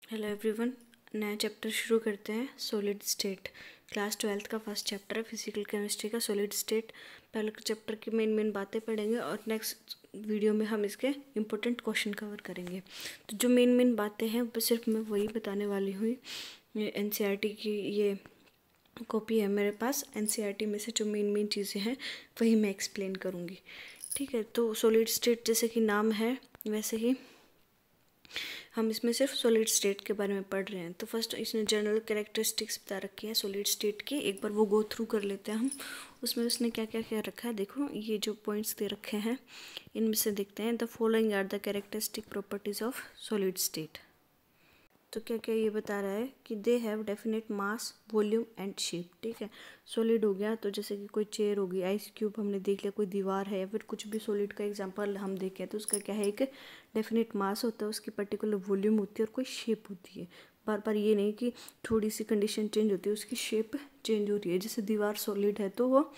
Hello everyone, नया chapter शुरू करते हैं। सॉलिड स्टेट क्लास 12th का फर्स्ट चैप्टर है फिजिकल केमिस्ट्री का सॉलिड स्टेट। पहले चैप्टर की मेन बातें पढ़ेंगे और नेक्स्ट वीडियो में हम इसके इम्पोर्टेंट क्वेश्चन कवर करेंगे। तो जो मेन बातें हैं वो सिर्फ मैं वही बताने वाली हूँ। एनसीईआरटी की ये कॉपी है मेरे पास। एनसीईआरटी में से जो मेन चीज़ें हैं वही मैं एक्सप्लेन करूँगी, ठीक है। तो सॉलिड स्टेट जैसे कि नाम है वैसे ही हम इसमें सिर्फ सॉलिड स्टेट के बारे में पढ़ रहे हैं। तो फर्स्ट इसने जनरल कैरेक्टरिस्टिक्स बता रखी है सॉलिड स्टेट की। एक बार वो गो थ्रू कर लेते हैं हम। उसमें उसने क्या क्या क्या रखा है, देखो ये जो पॉइंट्स दे रखे हैं इनमें से देखते हैं। The following are the characteristic properties of solid state. तो क्या क्या ये बता रहा है कि they have definite mass, volume and shape, ठीक है। सॉलिड हो गया तो जैसे कि कोई चेयर होगी, आइस क्यूब हमने देख लिया, कोई दीवार है या फिर कुछ भी सॉलिड का एग्जांपल हम देखें तो उसका क्या है, एक डेफिनेट मास होता है, उसकी पर्टिकुलर वॉल्यूम होती है और कोई शेप होती है। बार बार ये नहीं कि थोड़ी सी कंडीशन चेंज होती है, उसकी शेप चेंज हो रही है। जैसे दीवार सॉलिड है तो वो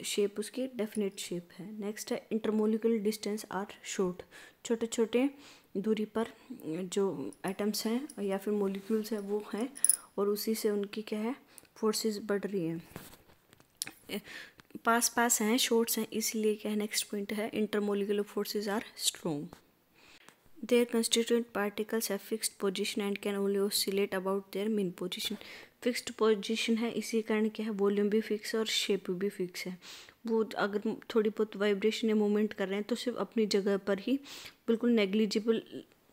शेप उसकी डेफिनेट शेप है। नेक्स्ट है इंटरमोलिकुलर डिस्टेंस आर शॉर्ट, छोटे छोटे दूरी पर जो एटम्स हैं या फिर मॉलिक्यूल्स हैं वो हैं और उसी से उनकी क्या है फोर्सेस बढ़ रही हैं, पास पास हैं, शॉर्ट्स हैं, इसलिए क्या है नेक्स्ट पॉइंट है intermolecular forces are strong. Their constituent particles have fixed position and can only oscillate about their mean position. Fixed position है, इसी कारण क्या है वॉल्यूम भी फिक्स है और शेप भी फिक्स है। वो अगर थोड़ी बहुत वाइब्रेशन या मूवमेंट कर रहे हैं तो सिर्फ अपनी जगह पर ही बिल्कुल नेग्लिजिबल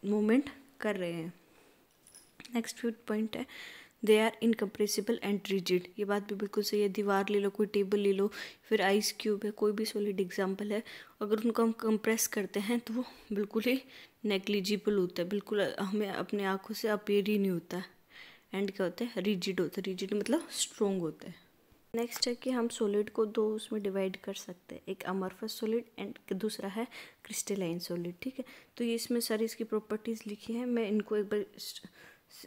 मूवमेंट कर रहे हैं। नेक्स्ट पॉइंट है they are incompressible and rigid. ये बात भी बिल्कुल सही है। दीवार ले लो, कोई टेबल ले लो, फिर आइस क्यूब है, कोई भी सॉलिड एग्जांपल है, अगर उनको हम कंप्रेस करते हैं तो वो बिल्कुल ही नेग्लिजिबल होता है, बिल्कुल हमें अपने आँखों से अपीयर ही नहीं होता है। एंड क्या होता है रिजिड होता है। रिजिड मतलब स्ट्रोंग होता है। नेक्स्ट है कि हम सॉलिड को दो उसमें डिवाइड कर सकते हैं, एक अमorphous सॉलिड एंड दूसरा है क्रिस्टलाइन सॉलिड, ठीक है। तो ये इसमें सारी इसकी प्रॉपर्टीज़ लिखी है। मैं इनको एक बार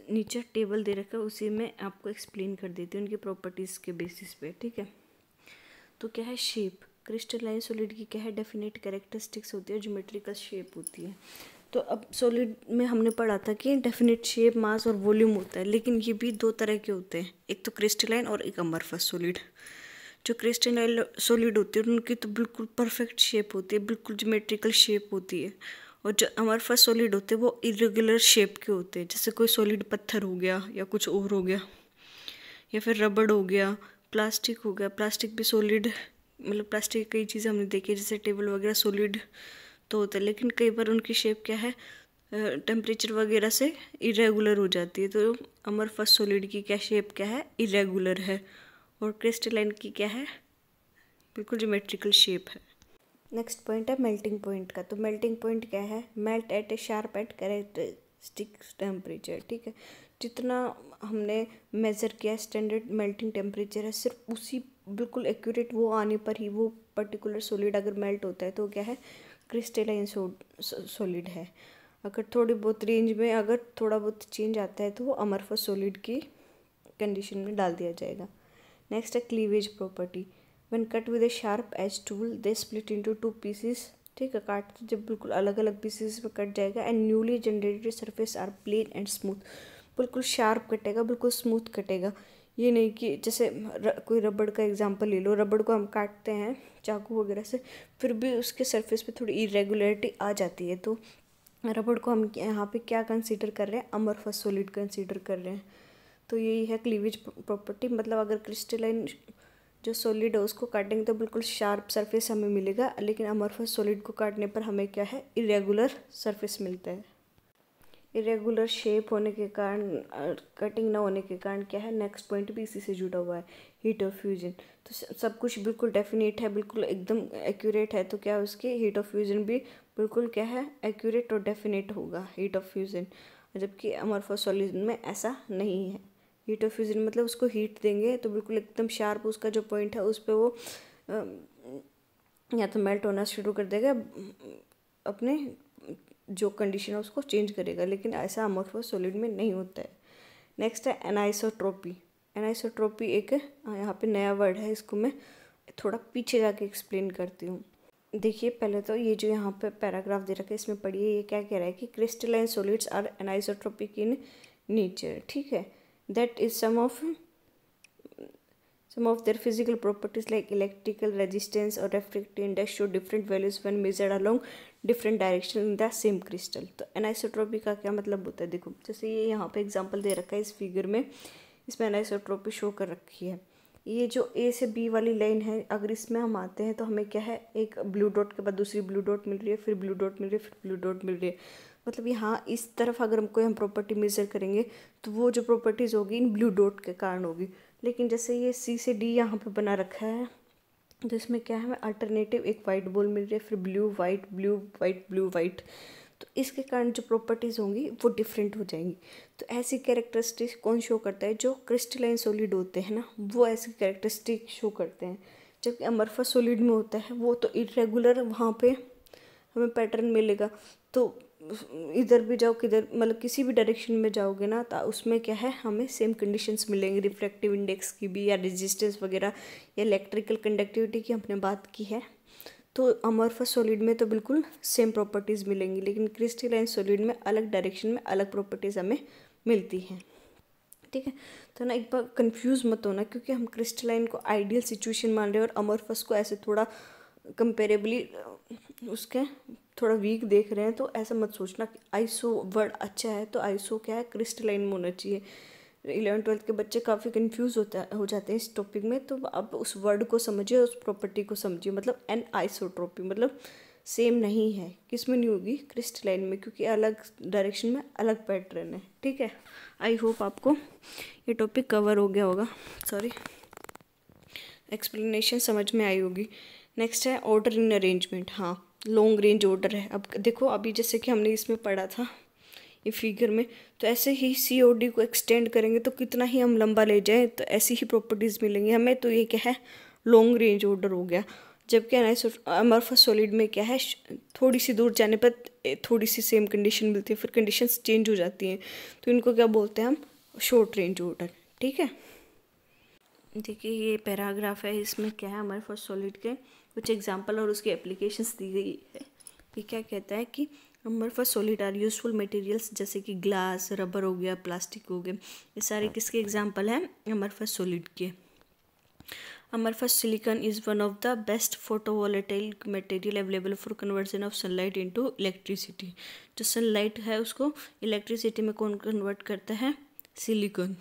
नीचे टेबल दे रखा है उसी में आपको एक्सप्लेन कर देती हूँ उनकी प्रॉपर्टीज़ के बेसिस पे, ठीक है। तो क्या है शेप, क्रिस्टलाइन सॉलिड की क्या है डेफिनेट कैरेक्टरिस्टिक्स होती है, ज्योमेट्रिकल शेप होती है। तो अब सॉलिड में हमने पढ़ा था कि डेफिनेट शेप, मास और वॉल्यूम होता है, लेकिन ये भी दो तरह के होते हैं, एक तो क्रिस्टलाइन और एक अमorphous सॉलिड। जो क्रिस्टलाइन सॉलिड होती है उनकी तो बिल्कुल परफेक्ट शेप होती है, बिल्कुल ज्योमेट्रिकल शेप होती है। और जो अमorphous सॉलिड होते हैं वो इरेगुलर शेप के होते हैं, जैसे कोई सॉलिड पत्थर हो गया या कुछ और हो गया, या फिर रबड़ हो गया, प्लास्टिक हो गया। प्लास्टिक भी सॉलिड, मतलब प्लास्टिक कई चीज़ें हमने देखी है जैसे टेबल वगैरह सॉलिड तो होता है, लेकिन कई बार उनकी शेप क्या है टेम्परेचर वगैरह से इरेगुलर हो जाती है। तो अमorphous सॉलिड की क्या शेप क्या है, इरेगुलर है, और क्रिस्टलाइन की क्या है बिल्कुल ज्योमेट्रिकल शेप है। नेक्स्ट पॉइंट है मेल्टिंग पॉइंट का। तो मेल्टिंग पॉइंट क्या है, मेल्ट एट ए शार्प एट कैरेक्टरिस्टिक टेम्परेचर, ठीक है। जितना हमने मेज़र किया स्टैंडर्ड मेल्टिंग टेम्परेचर है, सिर्फ उसी बिल्कुल एक्यूरेट वो आने पर ही वो पर्टिकुलर सॉलिड अगर मेल्ट होता है तो क्या है क्रिस्टलाइन सॉलिड है। अगर थोड़ी बहुत रेंज में अगर थोड़ा बहुत चेंज आता है तो वो अमorphous सॉलिड की कंडीशन में डाल दिया जाएगा। नेक्स्ट है cleavage property. When cut with a sharp edge tool they split into two pieces, ठीक है। काट जब बिल्कुल अलग अलग पीसेस में कट जाएगा and newly generated surface are plane and smooth, बिल्कुल शार्प कटेगा, बिल्कुल स्मूथ कटेगा। ये नहीं कि जैसे कोई रबड़ का एग्जांपल ले लो, रबड़ को हम काटते हैं चाकू वगैरह से, फिर भी उसके सरफेस पे थोड़ी इरेगुलरिटी आ जाती है। तो रबड़ को हम यहाँ पे क्या कंसीडर कर रहे हैं, अमorphous सॉलिड कंसीडर कर रहे हैं। तो यही है क्लीवेज प्रॉपर्टी, मतलब अगर क्रिस्टलाइन जो सॉलिड है उसको काटेंगे तो बिल्कुल शार्प सरफेस हमें मिलेगा, लेकिन अमorphous सॉलिड को काटने पर हमें क्या है इरेगुलर सरफेस मिलता है। इरेगुलर शेप होने के कारण, कटिंग ना होने के कारण क्या है नेक्स्ट पॉइंट भी इसी से जुड़ा हुआ है, हीट ऑफ फ्यूजन। तो सब कुछ बिल्कुल डेफिनेट है, बिल्कुल एकदम एक्यूरेट है, तो क्या उसकी हीट ऑफ फ्यूजन भी बिल्कुल क्या है एक्यूरेट और डेफिनेट होगा हीट ऑफ फ्यूजन, जबकि अमorphous सॉलिड में ऐसा नहीं है। हीट ऑफ फ्यूजन मतलब उसको हीट देंगे तो बिल्कुल एकदम शार्प उसका जो पॉइंट है उस पर वो या तो मेल्ट होना शुरू कर देगा, अपने जो कंडीशन है उसको चेंज करेगा, लेकिन ऐसा अमorphous सॉलिड में नहीं होता है। नेक्स्ट है एनाइसोट्रोपी। एनाइसोट्रोपी एक यहाँ पे नया वर्ड है, इसको मैं थोड़ा पीछे जाके एक्सप्लेन करती हूँ। देखिए पहले तो ये जो यहाँ पे पैराग्राफ दे रखा है इसमें पढ़िए, ये क्या कह रहा है कि crystalline solids are anisotropic in nature, ठीक है। That is some of their physical properties like electrical resistance और refractive index show different values when measured along different direction in the same crystal. तो एनाइसोट्रोपी का क्या मतलब होता है, देखो जैसे ये यहाँ पे एग्जांपल दे रखा है इस फिगर में, इसमें एनाइसोट्रोपी शो कर रखी है। ये जो ए से बी वाली लाइन है, अगर इसमें हम आते हैं तो हमें क्या है, एक ब्लू डॉट के बाद दूसरी ब्लू डॉट मिल रही है, फिर ब्लू डॉट मिल रही है, फिर ब्लू डॉट मिल रही है। मतलब यहाँ इस तरफ अगर हम प्रॉपर्टी मेजर करेंगे तो वो जो प्रॉपर्टीज़ होगी इन ब्लू डॉट के कारण होगी। लेकिन जैसे ये सी से डी यहाँ पे बना रखा है तो इसमें क्या है, हमें अल्टरनेटिव एक वाइट बॉल मिल रही है, फिर blue white blue white blue white. तो इसके कारण जो प्रॉपर्टीज़ होंगी वो डिफरेंट हो जाएंगी। तो ऐसी कैरेक्टरिस्टिक कौन शो करता है, जो क्रिस्टलाइन सॉलिड होते हैं ना, वो ऐसी कैरेक्टरिस्टिक शो करते हैं। जबकि अमरफस सॉलिड में होता है वो तो इरेगुलर, वहाँ पे हमें पैटर्न मिलेगा। तो इधर भी जाओ किधर, मतलब किसी भी डायरेक्शन में जाओगे ना तो उसमें क्या है, हमें सेम कंडीशंस मिलेंगे, रिफ्रैक्टिव इंडेक्स की भी या रेजिस्टेंस वगैरह या इलेक्ट्रिकल कंडक्टिविटी की हमने बात की है। तो अमorphous सॉलिड में तो बिल्कुल सेम प्रॉपर्टीज़ मिलेंगी, लेकिन क्रिस्टलाइन सॉलिड में अलग डायरेक्शन में अलग प्रॉपर्टीज़ हमें मिलती हैं, ठीक है। तो ना एक बार कंफ्यूज मत होना, क्योंकि हम क्रिस्टलाइन को आइडियल सिचुएशन मान रहे हैं और अमorphous को ऐसे थोड़ा कंपेरेबली उसके थोड़ा वीक देख रहे हैं। तो ऐसा मत सोचना कि आइसो वर्ड अच्छा है तो आइसो क्या है, क्रिस्टलाइन में होना चाहिए। 11th-12th के बच्चे काफ़ी कंफ्यूज हो जाते हैं इस टॉपिक में। तो आप उस वर्ड को समझिए, उस प्रॉपर्टी को समझिए। मतलब एन आइसोट्रोपी मतलब सेम नहीं है, किस में नहीं होगी, क्रिस्टलाइन में, क्योंकि अलग डायरेक्शन में अलग पैटर्न है, ठीक है। आई होप आपको ये टॉपिक कवर हो गया होगा, सॉरी एक्सप्लेनेशन समझ में आई होगी। नेक्स्ट है ऑर्डर इन अरेंजमेंट। हाँ, लॉन्ग रेंज ऑर्डर है। अब देखो, अभी जैसे कि हमने इसमें पढ़ा था ये फिगर में, तो ऐसे ही COD को एक्सटेंड करेंगे तो कितना ही हम लंबा ले जाएं तो ऐसी ही प्रॉपर्टीज़ मिलेंगी हमें। तो ये क्या है, लॉन्ग रेंज ऑर्डर हो गया। जबकि अमorphous सॉलिड में क्या है, थोड़ी सी दूर जाने पर थोड़ी सी सेम कंडीशन मिलती है, फिर कंडीशंस चेंज हो जाती हैं। तो इनको क्या बोलते हैं हम, शॉर्ट रेंज ऑर्डर, ठीक है। देखिए ये पैराग्राफ है, इसमें क्या है, अमorphous सॉलिड के कुछ एग्जांपल और उसकी एप्लीकेशंस दी गई है। ये क्या कहता है कि अमorphous सॉलिड आर यूजफुल मटेरियल्स, जैसे कि ग्लास, रबर हो गया, प्लास्टिक हो गए, ये सारे किसके एग्जांपल हैं, अमorphous सॉलिड के। Amorphous silicon is one of the best photovoltaic material available for conversion of sunlight into electricity. जो सनलाइट है उसको इलेक्ट्रिसिटी में कौन कन्वर्ट करता है, सिलिकॉन,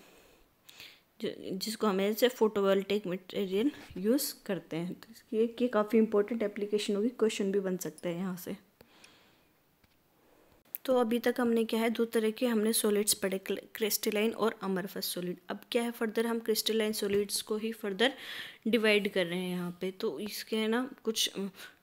जिसको हम ऐसे फोटोवोल्टाइक मटेरियल यूज़ करते हैं। तो ये काफ़ी इंपॉर्टेंट एप्लीकेशन होगी, क्वेश्चन भी बन सकता है यहाँ से। तो अभी तक हमने क्या है, दो तरह के हमने सॉलिड्स पढ़े, क्रिस्टलाइन और अमorphous सॉलिड। अब क्या है, फर्दर हम क्रिस्टलाइन सॉलिड्स को ही फर्दर डिवाइड कर रहे हैं यहाँ पे। तो इसके है ना कुछ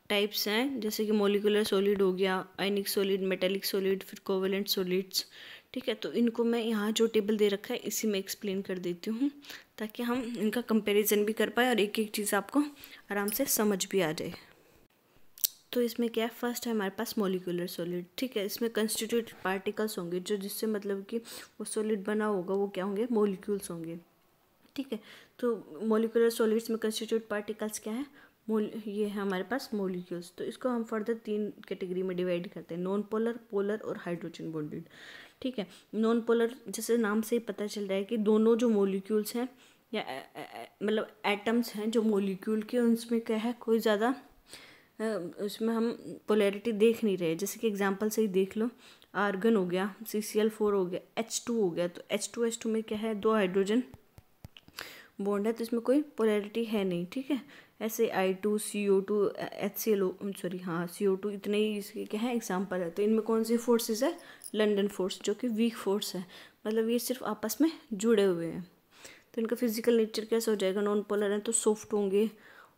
टाइप्स हैं, जैसे कि मोलिकुलर सॉलिड हो गया, आयनिक सॉलिड, मेटेलिक सॉलिड, फिर कोवेलेंट सॉलिड्स, ठीक है। तो इनको मैं यहाँ जो टेबल दे रखा है इसी में एक्सप्लेन कर देती हूँ, ताकि हम इनका कंपैरिजन भी कर पाए और एक एक चीज़ आपको आराम से समझ भी आ जाए। तो इसमें क्या है, फर्स्ट है हमारे पास मोलिकुलर सॉलिड, ठीक है। इसमें कंस्टिट्यूटेड पार्टिकल्स होंगे, जो जिससे मतलब कि वो सॉलिड बना होगा वो क्या होंगे, मोलिक्यूल्स होंगे, ठीक है। तो मोलिकुलर सॉलिड्स में कंस्टिट्यूटेड पार्टिकल्स क्या है, ये है हमारे पास मोलिक्यूल्स। तो इसको हम फर्दर 3 कैटेगरी में डिवाइड करते हैं, नॉन पोलर, पोलर और हाइड्रोजन बॉन्डेड, ठीक है। नॉन पोलर जैसे नाम से ही पता चल रहा है कि दोनों जो मोलिक्यूल्स हैं या मतलब एटम्स हैं जो मोलिक्यूल के, उनमें क्या है, कोई ज़्यादा उसमें हम पोलैरिटी देख नहीं रहे। जैसे कि एग्जांपल से ही देख लो, आर्गन हो गया, CCl4 हो गया, H2 हो गया। तो H2 में क्या है, 2 हाइड्रोजन बॉन्ड है, तो इसमें कोई पोलैरिटी है नहीं, ठीक है। ऐसे I2, CO2, HCl, सॉरी हाँ CO2, इतने ही इसके क्या है एग्जांपल है। तो इनमें कौन सी फोर्सेस है, लंडन फोर्स, जो कि वीक फोर्स है, मतलब ये सिर्फ आपस में जुड़े हुए हैं। तो इनका फिजिकल नेचर कैसा हो जाएगा, नॉन पोलर है तो सॉफ्ट होंगे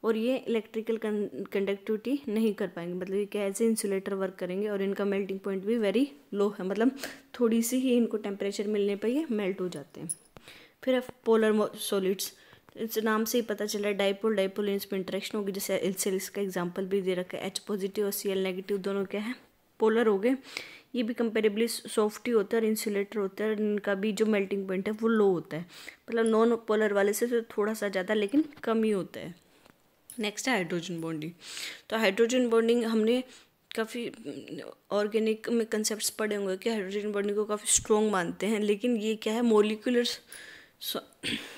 और ये इलेक्ट्रिकल कंडक्टिविटी नहीं कर पाएंगे, मतलब ये क्या ऐसे इंसुलेटर वर्क करेंगे। और इनका मेल्टिंग पॉइंट भी वेरी लो है, मतलब थोड़ी सी ही इनको टेम्परेचर मिलने पर ये मेल्ट हो जाते हैं। फिर पोलर सॉलिड्स, इस नाम से ही पता चला है, डाइपोल डाइपोल इसमें इंटरेक्शन होगी। जैसे एलसीएल का एग्जांपल भी दे रखा है, H पॉजिटिव और Cl नेगेटिव दोनों क्या है, पोलर हो गए। ये भी कंपेरेबली सॉफ्ट ही होता है और इंसुलेटर होता है, और इनका भी जो मेल्टिंग पॉइंट है वो लो होता है, मतलब नॉन पोलर वाले से तो थोड़ा सा ज़्यादा लेकिन कम ही होता है। नेक्स्ट है हाइड्रोजन बॉन्डिंग। तो हाइड्रोजन बॉन्डिंग हमने काफ़ी ऑर्गेनिक में कंसेप्ट्स पढ़े होंगे कि हाइड्रोजन बॉन्डिंग को काफ़ी स्ट्रॉन्ग मानते हैं, लेकिन ये क्या है, मोलिकुलर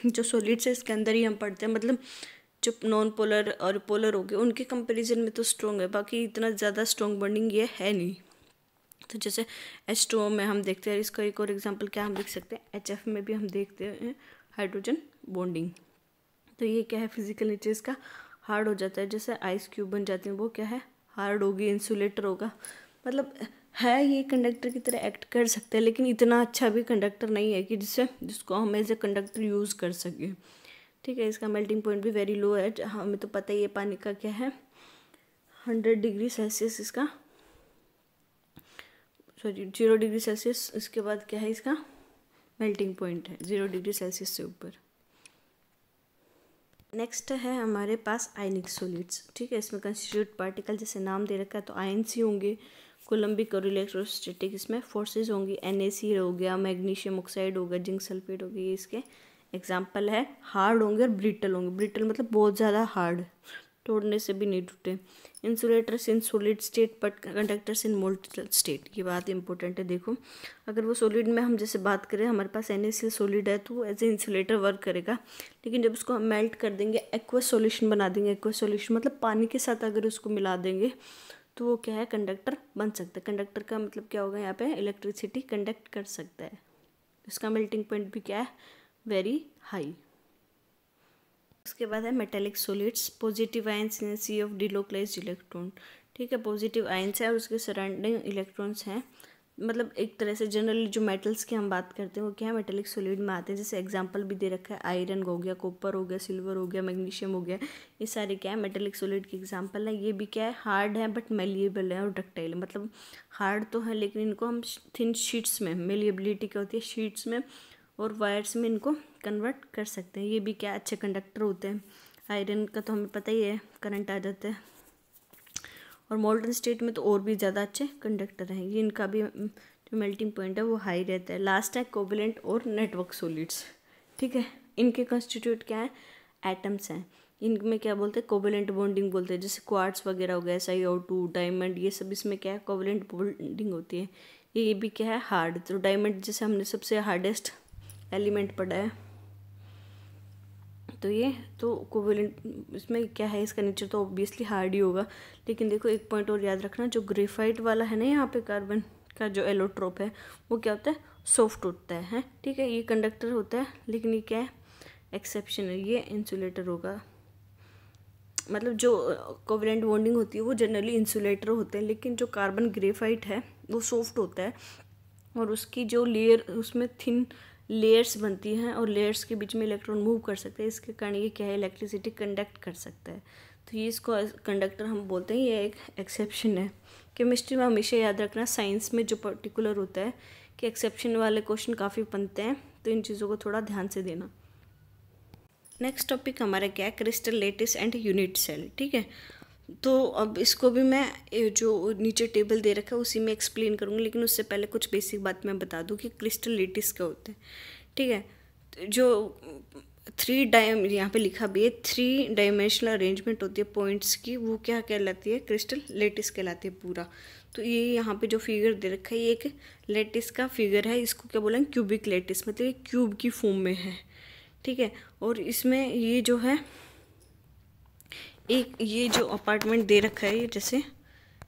जो सॉलिड्स है इसके अंदर ही हम पढ़ते हैं। मतलब जो नॉन पोलर और पोलर हो गए उनके कंपैरिजन में तो स्ट्रॉन्ग है, बाकी इतना ज़्यादा स्ट्रॉन्ग बॉन्डिंग ये है नहीं। तो जैसे H2O में हम देखते हैं, इसका एक और एग्जांपल क्या हम देख सकते हैं, HF में भी हम देखते हैं हाइड्रोजन बॉन्डिंग। तो ये क्या है, फिजिकल नेचर इसका हार्ड हो जाता है, जैसे आइस क्यूब बन जाते हैं, वो क्या है, हार्ड होगी, इंसुलेटर होगा। मतलब है ये कंडक्टर की तरह एक्ट कर सकता है, लेकिन इतना अच्छा भी कंडक्टर नहीं है कि जिसको हम एज ए कंडक्टर यूज़ कर सकें। ठीक है, इसका मेल्टिंग पॉइंट भी वेरी लो है। हमें तो पता ही है पानी का क्या है, 100 डिग्री सेल्सियस इसका, सॉरी 0 डिग्री सेल्सियस। इसके बाद क्या है, इसका मेल्टिंग पॉइंट है 0 डिग्री सेल्सियस से ऊपर। नेक्स्ट है हमारे पास आयनिक सॉलिड्स। ठीक है, इसमें कंस्टिट्यूट पार्टिकल जैसे नाम दे रखा है तो आयन्स ही होंगे। कोलम्बिक और इलेक्ट्रोस्टैटिक इसमें फोर्सेस होंगी। NaC हो गया, मैग्नीशियम ऑक्साइड होगा, जिंक सल्फेट हो गया, ये इसके एग्जाम्पल है। हार्ड होंगे और ब्रिटल होंगे। ब्रिटल मतलब बहुत ज़्यादा हार्ड, तोड़ने से भी नहीं टूटे। Insulators in solid state but conductors in molten state. ये बात इंपॉर्टेंट है। देखो, अगर वो सॉलिड में हम जैसे बात करें, हमारे पास NaCl सॉलिड है तो वो एज ए इंसुलेटर वर्क करेगा, लेकिन जब उसको हम मेल्ट कर देंगे, एक्वस सॉल्यूशन बना देंगे, एक्वस सॉल्यूशन मतलब पानी के साथ अगर उसको मिला देंगे तो वो क्या है, कंडक्टर बन सकता है। कंडक्टर का मतलब क्या होगा, यहाँ पे इलेक्ट्रिसिटी कंडक्ट कर सकता है। इसका मेल्टिंग पॉइंट भी क्या है, वेरी हाई। उसके बाद है metallic solids. Positive ions in sea of delocalised electron. ठीक है, पॉजिटिव आयंस है और उसके सराउंडिंग इलेक्ट्रॉन्स हैं। मतलब एक तरह से जनरली जो मेटल्स की हम बात करते हैं वो क्या है, मेटेलिक सॉलिड में आते हैं। जैसे एग्जांपल भी दे रखा है, आयरन हो गया, कॉपर हो गया, सिल्वर हो गया, मैग्नीशियम हो गया, ये सारे क्या है, मेटेलिक सॉलिड के एग्जांपल है। ये भी क्या है, हार्ड है बट मेलिएबल है और डक्टाइल है। मतलब हार्ड तो है लेकिन इनको हम थिन शीट्स में, मेलिएबिलिटी क्या होती है, शीट्स में और वायर्स में इनको कन्वर्ट कर सकते हैं। ये भी क्या अच्छे कंडक्टर होते हैं। आयरन का तो हमें पता ही है, करंट आ जाता है। और मोल्टन स्टेट में तो और भी ज़्यादा अच्छे कंडक्टर हैं। ये इनका भी जो मेल्टिंग पॉइंट है वो हाई रहता है। लास्ट है कोवेलेंट और नेटवर्क सॉलिड्स। ठीक है, इनके कंस्टिट्यूट क्या है, एटम्स हैं। इनमें क्या बोलते हैं, कोवेलेंट बॉन्डिंग बोलते हैं। जैसे क्वार्ट्स वगैरह हो गया, SiO2, डायमंड, ये सब इसमें क्या है, कोवेलेंट बॉन्डिंग होती है। ये भी क्या है, हार्ड। तो डायमंड जैसे हमने सबसे हार्डेस्ट एलिमेंट पढ़ा है, तो ये तो कोवेलेंट इसमें क्या है, इसका नेचर तो ऑब्वियसली हार्ड ही होगा। लेकिन देखो एक पॉइंट और याद रखना, जो ग्रेफाइट वाला है ना, यहाँ पे कार्बन का जो एलोट्रोप है वो क्या होता है, सॉफ्ट होता है। ठीक है, ये कंडक्टर होता है, लेकिन ये क्या है, एक्सेप्शन है, ये इंसुलेटर होगा। मतलब जो कोवेलेंट बॉन्डिंग होती है वो जनरली इंसुलेटर होते हैं, लेकिन जो कार्बन ग्रेफाइट है वो सॉफ्ट होता है और उसकी जो लेयर, उसमें थिन लेयर्स बनती हैं और लेयर्स के बीच में इलेक्ट्रॉन मूव कर सकते हैं। इसके कारण ये क्या है, इलेक्ट्रिसिटी कंडक्ट कर सकता है। तो ये इसको कंडक्टर हम बोलते हैं, ये एक एक्सेप्शन है। केमिस्ट्री में हमेशा याद रखना, साइंस में जो पर्टिकुलर होता है कि एक्सेप्शन वाले क्वेश्चन काफ़ी बनते हैं, तो इन चीज़ों को थोड़ा ध्यान से देना। नेक्स्ट टॉपिक हमारा क्या है, crystal lattice and unit cell. ठीक है, तो अब इसको भी मैं जो नीचे टेबल दे रखा है उसी में एक्सप्लेन करूँगी, लेकिन उससे पहले कुछ बेसिक बात मैं बता दूँ कि क्रिस्टल लेटिस क्या होता है। ठीक है, जो यहाँ पे लिखा भी है 3 डायमेंशनल अरेंजमेंट होती है पॉइंट्स की, वो क्या कहलाती है, क्रिस्टल लेटिस कहलाती है पूरा। तो ये यहाँ पे जो फिगर दे रखा है ये एक लेटिस का फिगर है। इसको क्या बोलेंगे, क्यूबिक लेटिस, मतलब ये क्यूब की फॉर्म में है। ठीक है, और इसमें ये जो है एक ये जो अपार्टमेंट दे रखा है, ये जैसे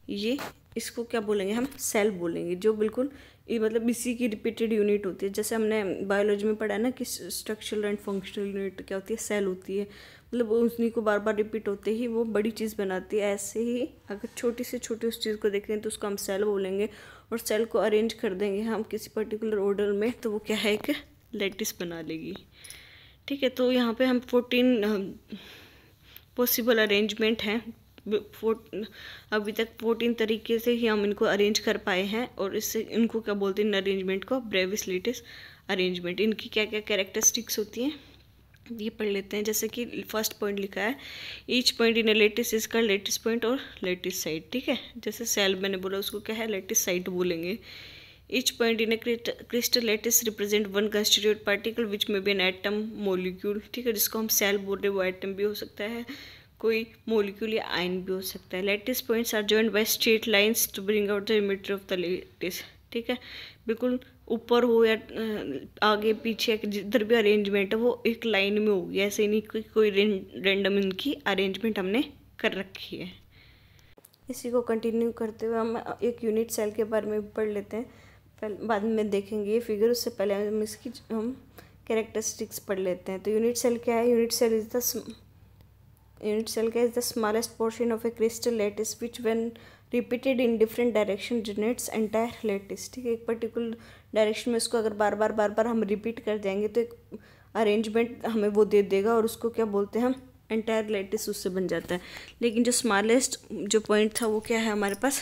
ये इसको क्या बोलेंगे हम, सेल बोलेंगे, जो बिल्कुल ये मतलब इसी की रिपीटेड यूनिट होती है। जैसे हमने बायोलॉजी में पढ़ा है ना कि स्ट्रक्चरल एंड फंक्शनल यूनिट क्या होती है, सेल होती है। मतलब उन्हीं को बार बार रिपीट होते ही वो बड़ी चीज़ बनाती है। ऐसे ही अगर छोटी से छोटी उस चीज़ को देखें तो उसको हम सेल बोलेंगे, और सेल को अरेंज कर देंगे हम किसी पर्टिकुलर ऑर्डर में तो वो क्या है, एक लेटिस बना लेगी। ठीक है, तो यहाँ पे हम 14 पॉसिबल अरेंजमेंट हैं। अभी तक 14 तरीके से ही हम इनको अरेंज कर पाए हैं, और इससे इनको क्या बोलते हैं, इन अरेंजमेंट को ब्रेविस लेटिस अरेंजमेंट। इनकी क्या क्या कैरेक्टरिस्टिक्स होती हैं ये पढ़ लेते हैं। जैसे कि फर्स्ट पॉइंट लिखा है, each point in a lattice is called lattice point और लेटिस साइड। ठीक है, जैसे सेल मैंने बोला उसको क्या है, लेटिस साइड बोलेंगे। Each point in a crystal lattice represent one constituent particle which may be an atom molecule. ठीक है, जिसको हम सेल बोल रहे हैं वो एटम भी हो सकता है, कोई मोलिक्यूल या आयन भी हो सकता है। Lattice points are joined by straight lines to bring out the geometry of the lattice. ठीक है, बिल्कुल ऊपर हो या आगे पीछे जिधर भी अरेंजमेंट है वो एक लाइन में होगी, ऐसे नहीं कोई रैंडम इनकी अरेंजमेंट हमने कर रखी है। इसी को कंटिन्यू करते हुए हम एक यूनिट सेल के बारे में पढ़ लेते हैं, पहले बाद में देखेंगे ये फिगर, उससे पहले हम इसकी कैरेक्टरिस्टिक्स पढ़ लेते हैं। तो यूनिट सेल क्या है? Unit cell is the smallest portion of a crystal lattice which when repeated in different direction generates entire lattice. ठीक है, एक पर्टिकुलर डायरेक्शन में इसको अगर बार बार हम रिपीट कर जाएंगे तो एक अरेंजमेंट हमें वो दे देगा और उसको क्या बोलते हैं हम? एंटायर लैटिस उससे बन जाता है। लेकिन जो स्मॉलेस्ट जो पॉइंट था वो क्या है हमारे पास?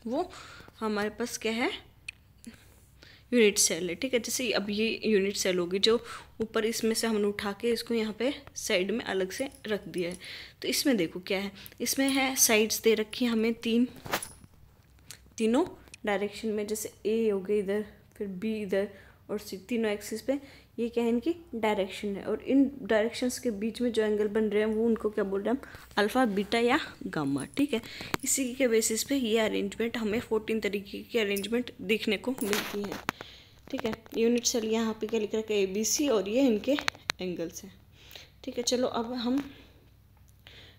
वो हमारे पास क्या है? यूनिट सेल है। ठीक है, जैसे अब ये यूनिट सेल होगी जो ऊपर इसमें से हमने उठा के इसको यहाँ पे साइड में अलग से रख दिया है। तो इसमें देखो क्या है, इसमें है साइड्स दे रखी है हमें तीनों डायरेक्शन में, जैसे ए हो गई इधर, फिर बी इधर और सी, तीनों एक्सिस पे। ये क्या है? इनकी डायरेक्शन है। और इन डायरेक्शंस के बीच में जो एंगल बन रहे हैं वो उनको क्या बोल रहे हैं हम? अल्फा, बीटा या गामा। ठीक है, इसी के बेसिस पे ये अरेंजमेंट हमें 14 तरीके की अरेंजमेंट देखने को मिलती है। ठीक है, यूनिट सेल यहाँ पे क्या लिख रखा है? ABC, और ये इनके एंगल्स हैं। ठीक है, चलो अब हम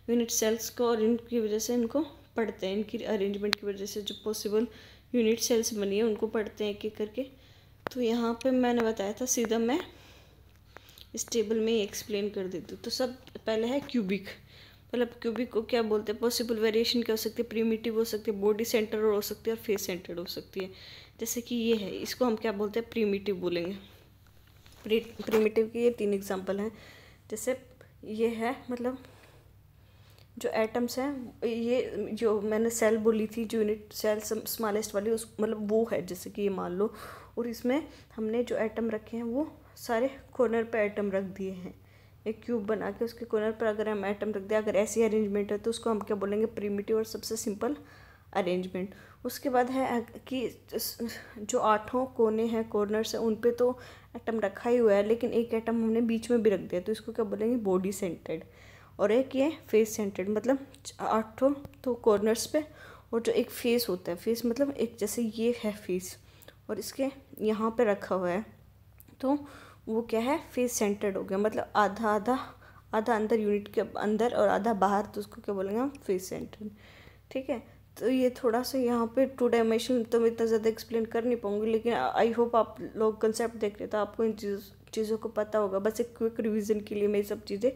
यूनिट सेल्स को और इनकी वजह से इनको पढ़ते हैं, इनकी अरेंजमेंट की वजह से जो पॉसिबल यूनिट सेल्स बनी है उनको पढ़ते हैं एक एक करके। तो यहाँ पे मैंने बताया था, सीधा मैं इस टेबल में ही एक्सप्लेन कर देती हूँ। तो सब पहले है क्यूबिक। मतलब क्यूबिक को क्या बोलते हैं? पॉसिबल वेरिएशन क्या हो सकती है? प्रिमिटिव हो सकती है, बॉडी सेंटर हो सकती है और फेस सेंटर्ड हो सकती है। जैसे कि ये है, इसको हम क्या बोलते हैं? प्रिमिटिव बोलेंगे। प्रिमिटिव की ये 3 एग्जांपल हैं। जैसे ये है, मतलब जो एटम्स हैं, ये जो मैंने सेल बोली थी, जो यूनिट सेल स्मॉलेस्ट वाली, उस मतलब वो है, जैसे कि ये मान लो। और इसमें हमने जो एटम रखे हैं वो सारे कॉर्नर पे एटम रख दिए हैं। एक क्यूब बना के उसके कॉर्नर पर अगर हम एटम रख दें, अगर ऐसी अरेंजमेंट है तो उसको हम क्या बोलेंगे? प्रिमिटिव और सबसे सिंपल अरेंजमेंट। उसके बाद है कि जो 8 कोने हैं, कॉर्नर्स हैं, उन पे तो एटम रखा ही हुआ है, लेकिन एक एटम हमने बीच में भी रख दिया, तो इसको क्या बोलेंगे? Body centred. और एक ये फेस सेंटर्ड, मतलब 8 तो कॉर्नर्स पे, और जो एक फेस होता है, फेस मतलब एक, जैसे ये है फेस और इसके यहाँ पे रखा हुआ है, तो वो क्या है? फेस सेंटर्ड हो गया। मतलब आधा अंदर यूनिट के अंदर और आधा बाहर, तो उसको क्या बोलेंगे हम? Face centred. ठीक है, तो ये थोड़ा सा यहाँ पे 2 डायमेंशन तो मैं इतना ज़्यादा एक्सप्लेन कर नहीं पाऊँगी, लेकिन आई होप आप लोग कंसेप्ट देख रहे, तो आपको इन चीज़ों को पता होगा। बस एक क्विक रिवीजन के लिए मैं ये सब चीज़ें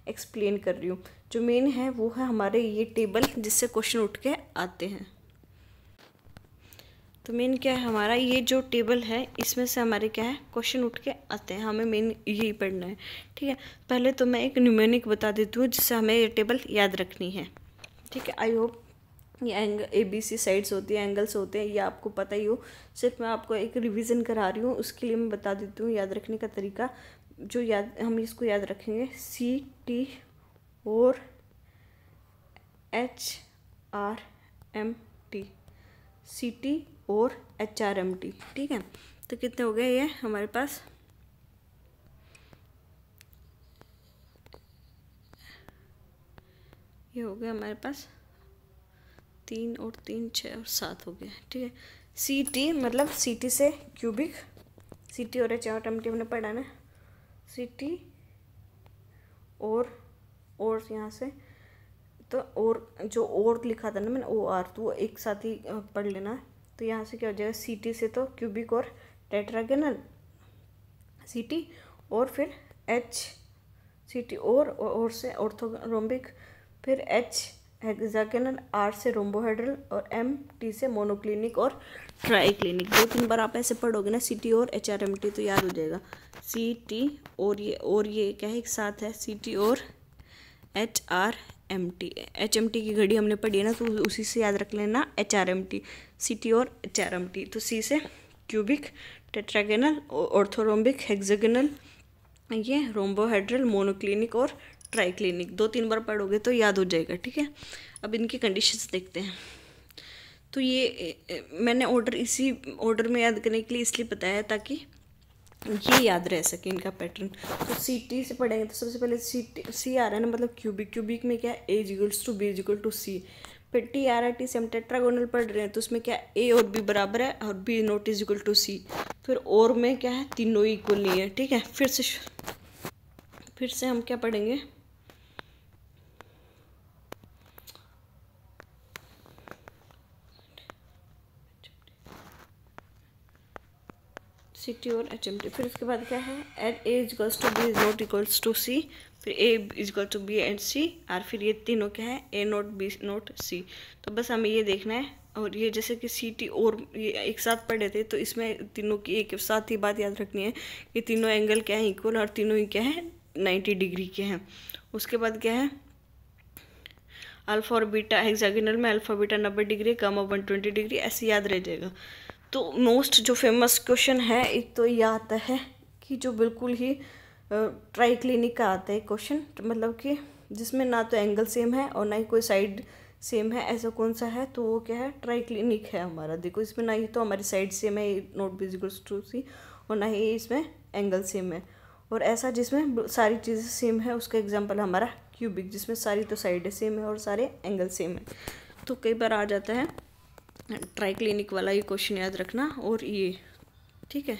एक्सप्लेन कर रही हूँ। जो मेन है वो है हमारे ये टेबल, जिससे क्वेश्चन उठ के आते हैं। तो मेन क्या है हमारा? ये जो टेबल है इसमें से हमारे क्या है? क्वेश्चन उठ के आते हैं, हमें मेन यही पढ़ना है। ठीक है, पहले तो मैं एक न्यूमेरिक बता देती हूँ जिससे हमें ये टेबल याद रखनी है। ठीक है, आई होप ये ABC साइड्स होती है, एंगल्स होते हैं, ये आपको पता ही हो। सिर्फ मैं आपको एक रिवीजन करा रही हूँ, उसके लिए मैं बता देती हूँ याद रखने का तरीका। जो हम इसको याद रखेंगे, CT और HRMT, CT और HRMT। ठीक है, तो कितने हो गए ये हमारे पास? ये हो गया हमारे पास 3 और 3 6 और 7 हो गया। ठीक है, CT मतलब CT से क्यूबिक, CT और HRMT हमने पढ़ा ना। CT और यहाँ से तो, और जो और लिखा था ना मैंने OR, तो वो एक साथ ही पढ़ लेना। तो यहाँ से क्या हो जाएगा? CT से तो क्यूबिक और टेट्रागोनल CT, और फिर HCT और से ऑर्थोरोम्बिक, फिर H हेक्सागोनल, R से रोम्बोहेड्रल और MT से मोनोक्लिनिक और ट्राइक्लिनिक। 2-3 बार आप ऐसे पढ़ोगे ना CT और HRMT, तो याद हो जाएगा। CT और ये क्या है? एक साथ है, CT और HRMT। HMT की घड़ी हमने पढ़ी है ना, तो उसी से याद रख लेना HRMT, CT और HRMT। तो C से क्यूबिक, टेट्रागोनल, ऑर्थोरोम्बिक, हेक्सागोनल, ये रोम्बोहेड्रल, मोनोक्लिनिक और ट्राइक्लिनिक। 2-3 बार पढ़ोगे तो याद हो जाएगा। ठीक है, अब इनकी कंडीशंस देखते हैं। तो ये मैंने ऑर्डर इसी ऑर्डर में याद करने के लिए इसलिए बताया ताकि ये याद रह सके इनका पैटर्न। तो सी से पढ़ेंगे तो सबसे पहले सी आ रहा है ना, मतलब क्यूबिक में क्या है, A equals to B equal to C. फिर टी आ रहा है, टी से हम टेट्रागोनल पढ़ रहे हैं तो उसमें क्या ए और बी बराबर है और B not is equal to C. फिर और में क्या है, तीनों इक्वल नहीं है, ठीक है। फिर से हम क्या पढ़ेंगे, सी टी और एच एम टी। फिर उसके बाद क्या है, at A equals to B is not equals to C. फिर A is equal to B and C. और फिर ये तीनों क्या है, A not B not C. तो बस हमें ये देखना है। और ये जैसे कि सी टी और ये एक साथ पढ़े थे तो इसमें तीनों की एक साथ ही बात याद रखनी है कि तीनों एंगल क्या है, इक्वल, और तीनों ही क्या है 90 डिग्री के हैं। उसके बाद क्या है, अल्फा और बीटा हेक्सागोनल में alpha beta 90 degree, gamma 120 degree, ऐसे याद रह जाएगा। तो मोस्ट जो फेमस क्वेश्चन है एक तो ये आता है कि जो बिल्कुल ही ट्राइक्लिनिक का आता है क्वेश्चन, मतलब कि जिसमें ना तो एंगल सेम है और ना ही कोई साइड सेम है, ऐसा कौन सा है, तो वो क्या है, ट्राइक्लिनिक है हमारा। देखो इसमें ना ही तो हमारी साइड सेम है नॉट बी इक्वल्स टू सी, और ना ही इसमें एंगल सेम है। और ऐसा जिसमें सारी चीज़ें सेम है उसका एग्जाम्पल हमारा क्यूबिक, जिसमें सारी तो साइडें सेम है और सारे एंगल सेम है। तो कई बार आ जाता है ट्राइक्लिनिक वाला ये क्वेश्चन याद रखना। और ये ठीक है,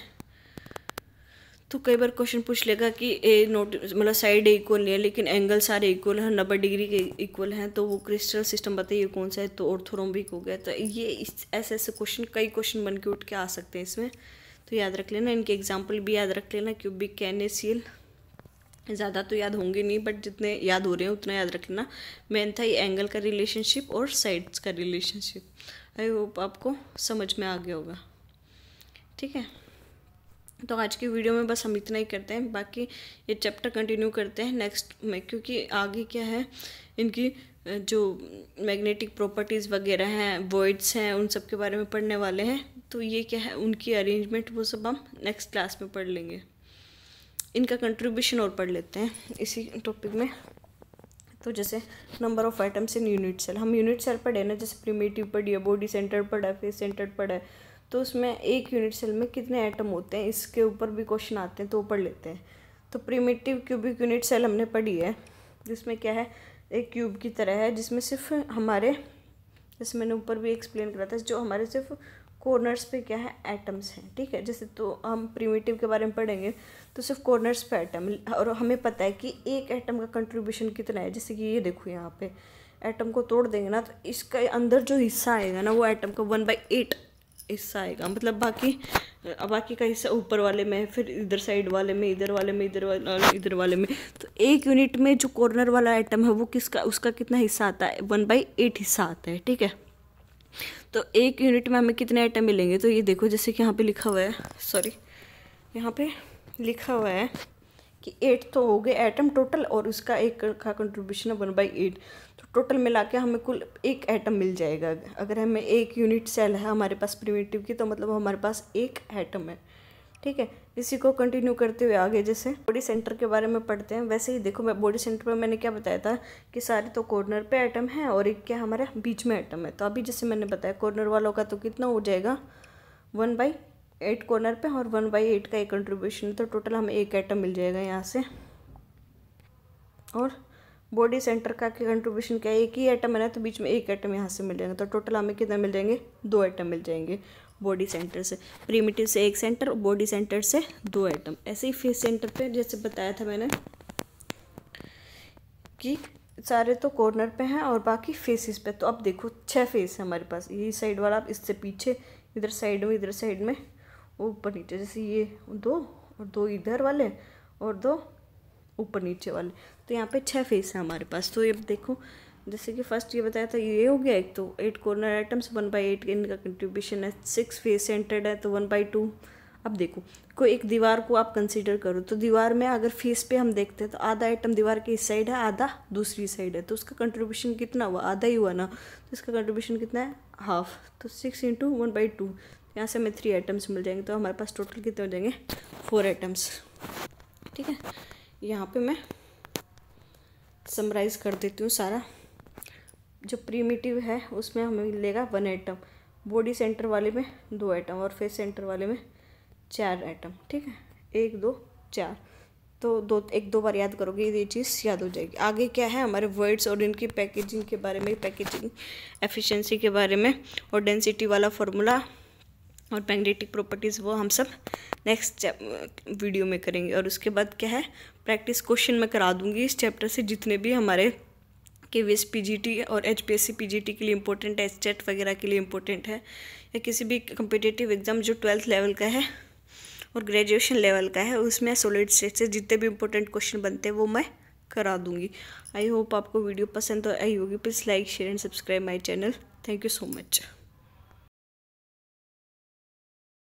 तो कई बार क्वेश्चन पूछ लेगा कि ए नोट मतलब साइड इक्वल नहीं है लेकिन एंगल सारे इक्वल हैं, 90 डिग्री के इक्वल हैं, तो वो क्रिस्टल सिस्टम बताइए कौन सा है, तो ऑर्थोरोम्बिक हो गया। तो ये ऐसे ऐसे क्वेश्चन कई क्वेश्चन बन के उठ के आ सकते हैं इसमें, तो याद रख लेना। इनके एग्जाम्पल भी याद रख लेना, क्यूबिक, कैनेसियल, ज़्यादा तो याद होंगे नहीं बट जितने याद हो रहे हैं उतना याद रख लेना। मेन था ये एंगल का रिलेशनशिप और साइड्स का रिलेशनशिप। आई होप आपको समझ में आ गया होगा, ठीक है। तो आज की वीडियो में बस हम इतना ही करते हैं, बाकी ये चैप्टर कंटिन्यू करते हैं नेक्स्ट में, क्योंकि आगे क्या है, इनकी जो मैग्नेटिक प्रॉपर्टीज़ वगैरह हैं, वॉइड्स हैं, उन सब के बारे में पढ़ने वाले हैं। तो ये क्या है, उनकी अरेंजमेंट वो सब हम नेक्स्ट क्लास में पढ़ लेंगे। इनका कंट्रीब्यूशन और पढ़ लेते हैं इसी टॉपिक में। तो जैसे number of items in unit cell, हम यूनिट सेल पढ़े ना, जैसे प्रिमिटिव पढ़ी है, बॉडी सेंटर्ड पढ़ा है, फेस सेंटर्ड पढ़ा है, तो उसमें एक यूनिट सेल में कितने एटम होते हैं इसके ऊपर भी क्वेश्चन आते हैं, तो वो पढ़ लेते हैं। तो प्रिमिटिव क्यूबिक यूनिट सेल हमने पढ़ी है, जिसमें क्या है, एक क्यूब की तरह है, जिसमें सिर्फ हमारे, जैसे मैंने ऊपर भी एक्सप्लेन करा था, जो हमारे सिर्फ कॉर्नर्स पे क्या है, एटम्स हैं, ठीक है। जैसे तो हम प्रिमिटिव के बारे में पढ़ेंगे तो सिर्फ कॉर्नर्स पे एटम, और हमें पता है कि एक एटम का कंट्रीब्यूशन कितना है। जैसे कि ये देखो यहाँ पे एटम को तोड़ देंगे ना, तो इसका अंदर जो हिस्सा आएगा ना, वो एटम का 1/8 हिस्सा आएगा, मतलब बाकी का हिस्सा ऊपर वाले में, फिर इधर साइड वाले में, इधर वाले में, इधर वाले में। तो एक यूनिट में जो कॉर्नर वाला एटम है वो किसका, उसका कितना हिस्सा आता है, 1/8 हिस्सा आता है, ठीक है। तो एक यूनिट में हमें कितने एटम मिलेंगे, तो ये देखो जैसे कि यहाँ पे लिखा हुआ है, सॉरी यहाँ पे लिखा हुआ है कि 8 तो हो गए एटम टोटल, और उसका एक का कंट्रीब्यूशन है 1/8। तो टोटल मिला के हमें कुल एक एटम मिल जाएगा। अगर हमें एक यूनिट सेल है हमारे पास प्रिमिटिव की, तो मतलब हमारे पास एक एटम है, ठीक है। इसी को कंटिन्यू करते हुए आगे जैसे बॉडी सेंटर के बारे में पढ़ते हैं, वैसे ही देखो मैं बॉडी सेंटर में मैंने क्या बताया था कि सारे तो कॉर्नर पे एटम है और एक क्या हमारा बीच में एटम है। तो अभी जैसे मैंने बताया कॉर्नर वालों का तो कितना हो जाएगा, 1/8 कॉर्नर पे और 1/8 का एक कंट्रीब्यूशन, तो टोटल हमें एक एटम मिल जाएगा यहाँ से। और बॉडी सेंटर का कंट्रीब्यूशन क्या है, एक ही एटम है ना, तो बीच में एक एटम यहाँ से मिल जाएगा, तो टोटल हमें कितना मिल जाएंगे, 2 एटम मिल जाएंगे बॉडी सेंटर से। प्रिमिटिव से एक सेंटर, बॉडी सेंटर से 2 एटम। ऐसे ही फेस सेंटर पे जैसे बताया था मैंने कि सारे तो कॉर्नर पे हैं और बाकी फेसेस पे। तो अब देखो 6 फेस है हमारे पास, ये साइड वाला, अब इससे पीछे, इधर साइड में ऊपर नीचे, जैसे ये 2 और 2 इधर वाले और 2 ऊपर नीचे वाले। तो यहाँ पे 6 फेस है हमारे पास। तो ये देखो जैसे कि फर्स्ट ये बताया था, ये हो गया एक, तो 8 कॉर्नर एटम्स 1/8 इनका कंट्रीब्यूशन है, 6 फेस सेंटर्ड है तो 1/2। अब देखो कोई एक दीवार को आप कंसीडर करो, तो दीवार में अगर फेस पे हम देखते हैं तो आधा एटम दीवार की इस साइड है, आधा दूसरी साइड है, तो उसका कंट्रीब्यूशन कितना हुआ, आधा ही हुआ ना, तो इसका कंट्रीब्यूशन कितना है, हाफ। तो 6 × 1/2, यहाँ से हमें 3 एटम्स मिल जाएंगे, तो हमारे पास टोटल कितने हो जाएंगे, 4 एटम्स, ठीक है। यहाँ पे मैं समराइज़ कर देती हूँ सारा। जो प्रिमिटिव है उसमें हमें मिलेगा 1 एटम, बॉडी सेंटर वाले में 2 एटम और फेस सेंटर वाले में 4 एटम, ठीक है। 1 2 4, तो एक दो बार याद करोगे ये चीज़ याद हो जाएगी। आगे क्या है हमारे वर्ड्स और इनकी पैकेजिंग के बारे में, पैकेजिंग एफिशिएंसी के बारे में, और डेंसिटी वाला फार्मूला और मैग्नेटिक प्रॉपर्टीज़, वो हम सब नेक्स्ट वीडियो में करेंगे। और उसके बाद क्या है, प्रैक्टिस क्वेश्चन मैं करा दूंगी इस चैप्टर से, जितने भी हमारे KVS PGT और HPSC PGT के लिए इम्पोर्टेंट है, स्टेट वगैरह के लिए इम्पोर्टेंट है, या किसी भी कम्पिटिटिव एग्ज़ाम जो 12th लेवल का है और ग्रेजुएशन लेवल का है, उसमें सॉलिड स्टेट से जितने भी इम्पोर्टेंट क्वेश्चन बनते हैं वो मैं करा दूंगी। आई होप आपको वीडियो पसंद आई होगी। Please like share and subscribe my channel. Thank you so much.